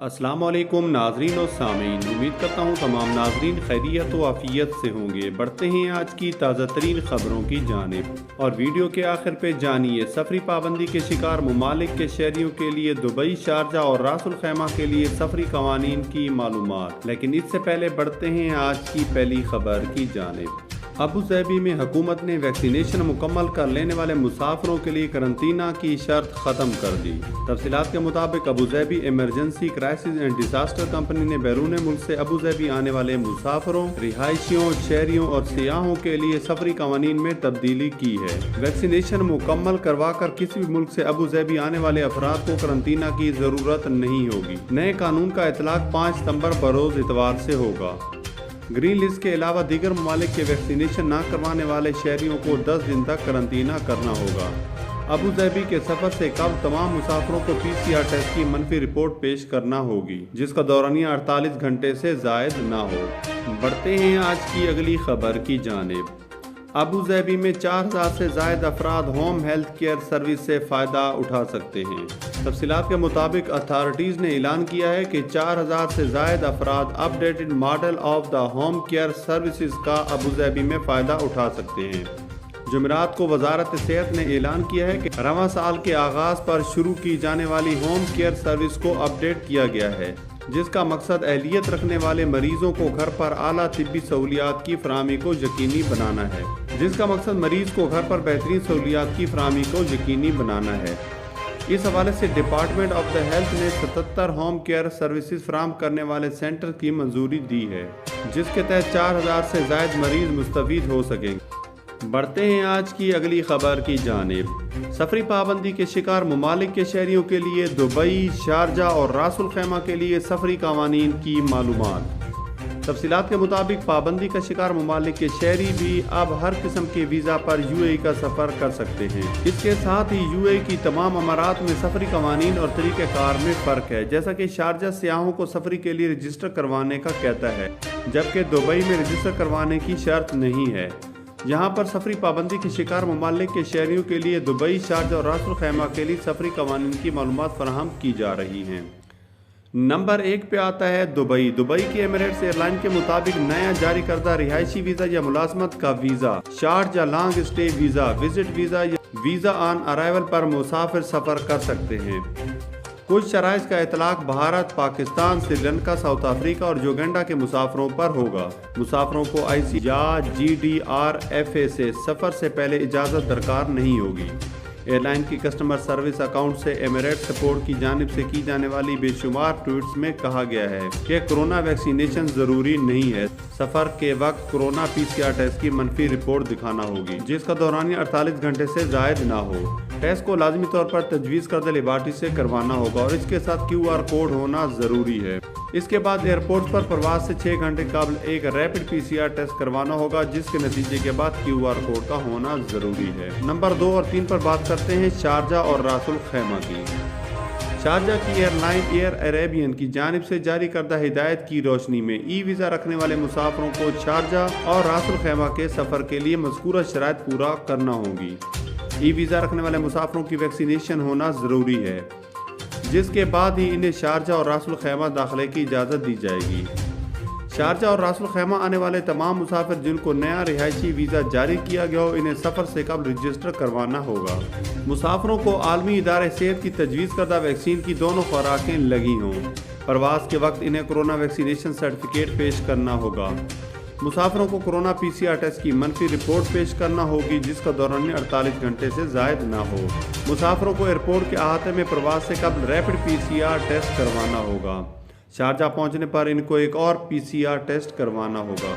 अस्सलाम वालेकुम नाजरीन और सामीन, उम्मीद करता हूँ तमाम नाजरीन खैरियत व आफियत से होंगे। बढ़ते हैं आज की ताज़ा तरीन खबरों की जानिब और वीडियो के आखिर पे जानिए सफरी पाबंदी के शिकार ममालिक के शहरियों के लिए दुबई, शारजा और रासुल खैमा के लिए सफरी कवानीन की मालूमात। लेकिन इससे पहले बढ़ते हैं आज की पहली खबर की जानिब। अबू धाबी में हुकूमत ने वैक्सीनेशन मुकम्मल कर लेने वाले मुसाफिरों के लिए करंतना की शर्त ख़त्म कर दी। तफसीलात के मुताबिक Abu Dhabi emergency crisis and disaster company ने बैरून मुल्क से अबू धाबी आने वाले मुसाफिरों, रिहायशियों, शहरियों और सियाहों के लिए सफरी कवानीन में तब्दीली की है। वैक्सीनेशन मुकम्मल करवा कर किसी भी मुल्क से अबू धाबी आने वाले अफराद को करंतना की ज़रूरत नहीं होगी। नए कानून का इतलाक 5 सितंबर बरोज़ इतवार से होगा। ग्रीन लिस्ट के अलावा दीगर ममालिक के वैक्सीनेशन न करवाने वाले शहरियों को 10 दिन तक करंतना करना होगा। अबू धाबी के सफर से कबल तमाम मुसाफिरों को PCR टेस्ट की मनफी रिपोर्ट पेश करना होगी, जिसका दौरानिया 48 घंटे से जायद न हो। बढ़ते हैं आज की अगली खबर की जानिब। अबू धाबी में 4000 से जायद अफराद होम हेल्थ केयर सर्विस से फ़ायदा उठा सकते हैं। तफसीलात के मुताबिक अथॉरिटीज़ ने ऐलान किया है कि 4000 से जायद अफराद updated model of the home care services का अबू धाबी में फ़ायदा उठा सकते हैं। जुमेरात को वजारत सेहत ने ऐलान किया है कि रवां साल के आगाज़ पर शुरू की जाने वाली होम केयर सर्विस को अपडेट किया गया है, जिसका मकसद अहलियत रखने वाले मरीजों को घर पर आला तिब्बी सहूलियात की फराहमी को यकीनी बनाना है। मरीज को घर पर बेहतरीन सहूलियात की फराहमी को यकीनी बनाना है। इस हवाले से डिपार्टमेंट ऑफ द हेल्थ ने 77 होम केयर सर्विसेज फराहम करने वाले सेंटर की मंजूरी दी है, जिसके तहत 4000 से जायद मरीज मुस्तफीद हो सकेंगे। बढ़ते हैं आज की अगली खबर की जानिब। सफरी पाबंदी के शिकार ममालिक के शहरियों के लिए दुबई, शारजा और रासुल खैमा के लिए सफरी कवानीन की मालूमात। तफसीलात के मुताबिक पाबंदी का शिकार ममालिक के शहरी भी अब हर किस्म के वीज़ा पर UAE का सफ़र कर सकते हैं। इसके साथ ही UAE की तमाम अमारात में सफरी कवानीन और तरीक़ेकार में फ़र्क है। जैसा कि शारजा सियाहों को सफरी के लिए रजिस्टर करवाने का कहता है, जबकि दुबई में रजिस्टर करवाने की शर्त नहीं है। यहाँ पर सफरी पाबंदी के शिकार ममालिक के शहरियों के लिए दुबई, शारजा और रासुल खैमा के लिए सफरी कवानीन की मालूमात फराहम की जा रही हैं। नंबर 1 पे आता है दुबई। दुबई की एमिरेट्स एयरलाइन के मुताबिक नया जारी करदा रिहायशी वीज़ा या मुलाजमत का वीज़ा, शार्ट या long stay visa, visit visa या वीज़ा ऑन अराइवल पर मुसाफिर सफ़र कर सकते हैं। कुछ शराइत का इतलाक भारत, पाकिस्तान, श्रीलंका, साउथ अफ्रीका और युगांडा के मुसाफिरों पर होगा। मुसाफिरों को IC या GDRFA से सफ़र से पहले इजाज़त दरकार नहीं होगी। एयरलाइन की कस्टमर सर्विस अकाउंट से एमिरेट्स सपोर्ट की जानिब से की जाने वाली बेशुमार ट्वीट्स में कहा गया है कि कोरोना वैक्सीनेशन ज़रूरी नहीं है। सफ़र के वक्त कोरोना PCR टेस्ट की मनफी रिपोर्ट दिखाना होगी, जिसका दौरानिया 48 घंटे से जायद ना हो। टेस्ट को लाजमी तौर पर तजवीज़ करदा लेबार्टरी से करवाना होगा और इसके साथ QR कोड होना ज़रूरी है। इसके बाद एयरपोर्ट पर प्रवास से 6 घंटे कबल एक रैपिड PCR टेस्ट करवाना होगा, जिसके नतीजे के बाद QR कोड का होना ज़रूरी है। नंबर 2 और 3 पर बात करते हैं शारजा और रासुल खैमा की। शारजा की एयरलाइन एयर अरेबियन की जानिब से जारी करदा हिदायत की रोशनी में वीज़ा रखने वाले मुसाफिरों को शारजा और रासुल खैमा के सफ़र के लिए मज़कूरा शराइत पूरा करना होगी। वीज़ा रखने वाले मुसाफिरों की वैक्सीनेशन होना ज़रूरी है, जिसके बाद ही इन्हें शारजा और रासुल खैमा दाखिले की इजाज़त दी जाएगी। शारजा और रासुल खैमा आने वाले तमाम मुसाफिर जिनको नया रिहायशी वीज़ा जारी किया गया हो, इन्हें सफ़र से कबल रजिस्टर करवाना होगा। मुसाफिरों को आलमी इदारे सेहत की तजवीज़ करदा वैक्सीन की दोनों खुराकें लगी हों। प्रवास के वक्त इन्हें कोरोना वैक्सीनेशन सर्टिफिकेट पेश करना होगा। मुसाफिरों को कोरोना PCR टेस्ट की मनफी रिपोर्ट पेश करना होगी, जिसका दौरानिया 48 घंटे से जायद ना हो। मुसाफिरों को एयरपोर्ट के अहाते में प्रवास से कबल रैपिड PCR टेस्ट करवाना होगा। शारजा पहुंचने पर इनको एक और PCR टेस्ट करवाना होगा।